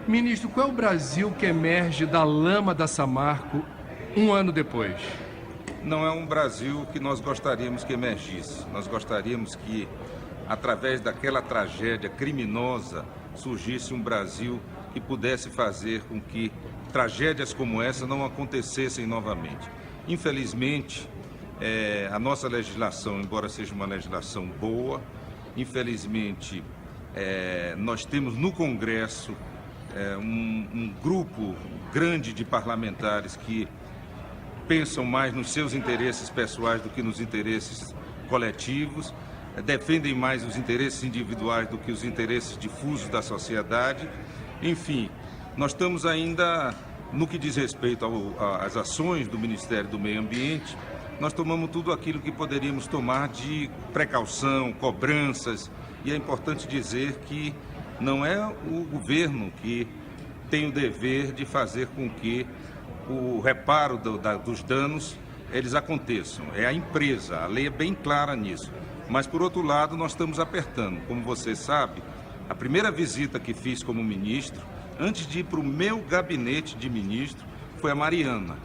Ministro, qual é o Brasil que emerge da lama da Samarco um ano depois? Não é um Brasil que nós gostaríamos que emergisse. Nós gostaríamos que, através daquela tragédia criminosa, surgisse um Brasil que pudesse fazer com que tragédias como essa não acontecessem novamente. Infelizmente, a nossa legislação, embora seja uma legislação boa, infelizmente, nós temos no Congresso um grupo grande de parlamentares que pensam mais nos seus interesses pessoais do que nos interesses coletivos, defendem mais os interesses individuais do que os interesses difusos da sociedade. Enfim, nós estamos ainda, no que diz respeito às ações do Ministério do Meio Ambiente, nós tomamos tudo aquilo que poderíamos tomar de precaução, cobranças, e é importante dizer que não é o governo que tem o dever de fazer com que o reparo dos danos eles aconteçam. É a empresa, a lei é bem clara nisso. Mas, por outro lado, nós estamos apertando. Como você sabe, a primeira visita que fiz como ministro, antes de ir para o meu gabinete de ministro, foi a Mariana.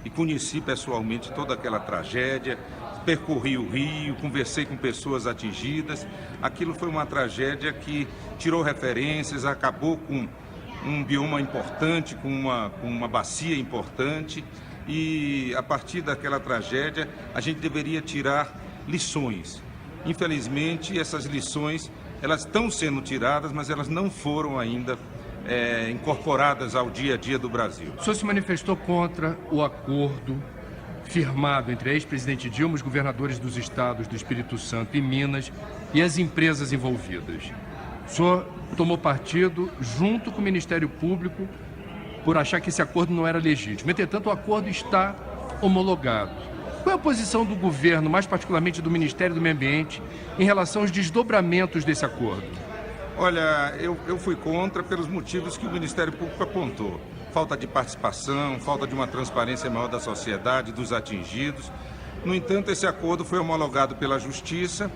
E conheci pessoalmente toda aquela tragédia, percorri o Rio, conversei com pessoas atingidas. Aquilo foi uma tragédia que tirou referências, acabou com um bioma importante, com uma bacia importante. E, a partir daquela tragédia, a gente deveria tirar lições. Infelizmente, essas lições, elas estão sendo tiradas, mas elas não foram ainda incorporadas ao dia a dia do Brasil. O senhor se manifestou contra o acordo firmado entre a ex-presidente Dilma, os governadores dos estados do Espírito Santo e Minas e as empresas envolvidas. O senhor tomou partido junto com o Ministério Público por achar que esse acordo não era legítimo. Entretanto, o acordo está homologado. Qual é a posição do governo, mais particularmente do Ministério do Meio Ambiente, em relação aos desdobramentos desse acordo? Olha, eu fui contra pelos motivos que o Ministério Público apontou. Falta de participação, falta de uma transparência maior da sociedade, dos atingidos. No entanto, esse acordo foi homologado pela Justiça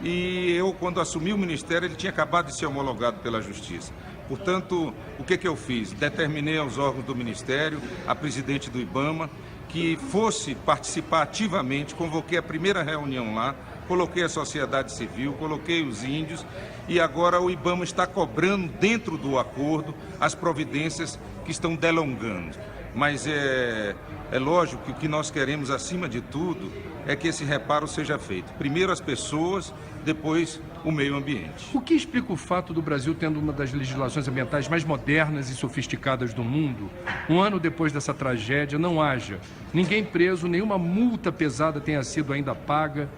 e eu, quando assumi o Ministério, ele tinha acabado de ser homologado pela Justiça. Portanto, o que eu fiz? Determinei aos órgãos do Ministério, a presidente do IBAMA, que fosse participar ativamente, convoquei a primeira reunião lá, coloquei a sociedade civil, coloquei os índios e agora o IBAMA está cobrando dentro do acordo as providências que estão delongando. Mas é lógico que o que nós queremos, acima de tudo, é que esse reparo seja feito. Primeiro as pessoas, depois o meio ambiente. O que explica o fato do Brasil, tendo uma das legislações ambientais mais modernas e sofisticadas do mundo, um ano depois dessa tragédia, não haja ninguém preso, nenhuma multa pesada tenha sido ainda paga?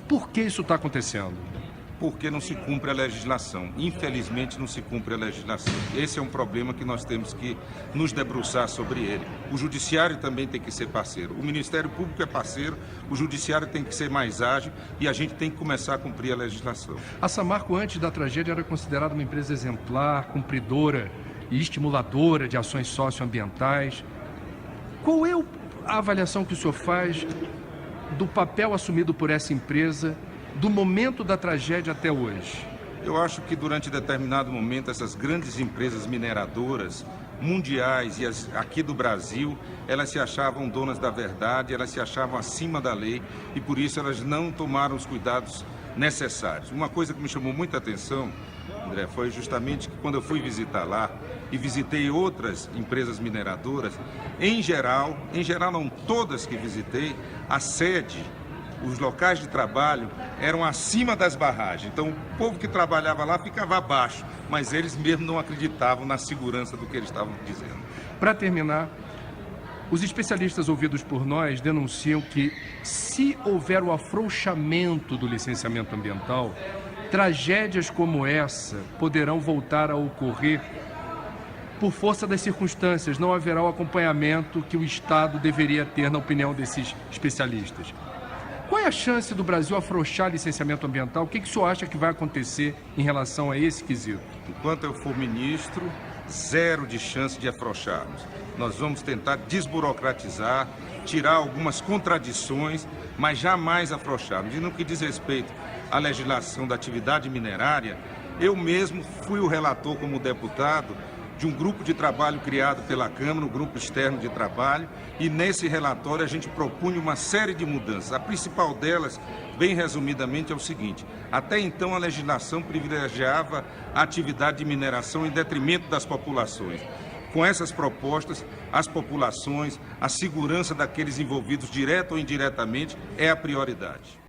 Por que isso está acontecendo? Porque não se cumpre a legislação. Infelizmente, não se cumpre a legislação. Esse é um problema que nós temos que nos debruçar sobre ele. O Judiciário também tem que ser parceiro. O Ministério Público é parceiro, o Judiciário tem que ser mais ágil e a gente tem que começar a cumprir a legislação. A Samarco, antes da tragédia, era considerada uma empresa exemplar, cumpridora e estimuladora de ações socioambientais. Qual é a avaliação que o senhor faz do papel assumido por essa empresa do momento da tragédia até hoje? Eu acho que durante determinado momento essas grandes empresas mineradoras mundiais e as aqui do Brasil, elas se achavam donas da verdade, elas se achavam acima da lei e por isso elas não tomaram os cuidados necessários. Uma coisa que me chamou muita atenção, André, foi justamente que quando eu fui visitar lá e visitei outras empresas mineradoras, em geral não todas que visitei, a sede, os locais de trabalho eram acima das barragens. Então, o povo que trabalhava lá ficava abaixo, mas eles mesmos não acreditavam na segurança do que eles estavam dizendo. Para terminar, os especialistas ouvidos por nós denunciam que, se houver o afrouxamento do licenciamento ambiental, tragédias como essa poderão voltar a ocorrer por força das circunstâncias. Não haverá o acompanhamento que o Estado deveria ter, na opinião desses especialistas. Qual é a chance do Brasil afrouxar licenciamento ambiental? O que o senhor acha que vai acontecer em relação a esse quesito? Enquanto eu for ministro, zero de chance de afrouxarmos. Nós vamos tentar desburocratizar, tirar algumas contradições, mas jamais afrouxarmos. E no que diz respeito à legislação da atividade minerária, eu mesmo fui o relator como deputado de um grupo de trabalho criado pela Câmara, um grupo externo de trabalho, e nesse relatório a gente propunha uma série de mudanças. A principal delas, bem resumidamente, é o seguinte: até então a legislação privilegiava a atividade de mineração em detrimento das populações. Com essas propostas, as populações, a segurança daqueles envolvidos, direto ou indiretamente, é a prioridade.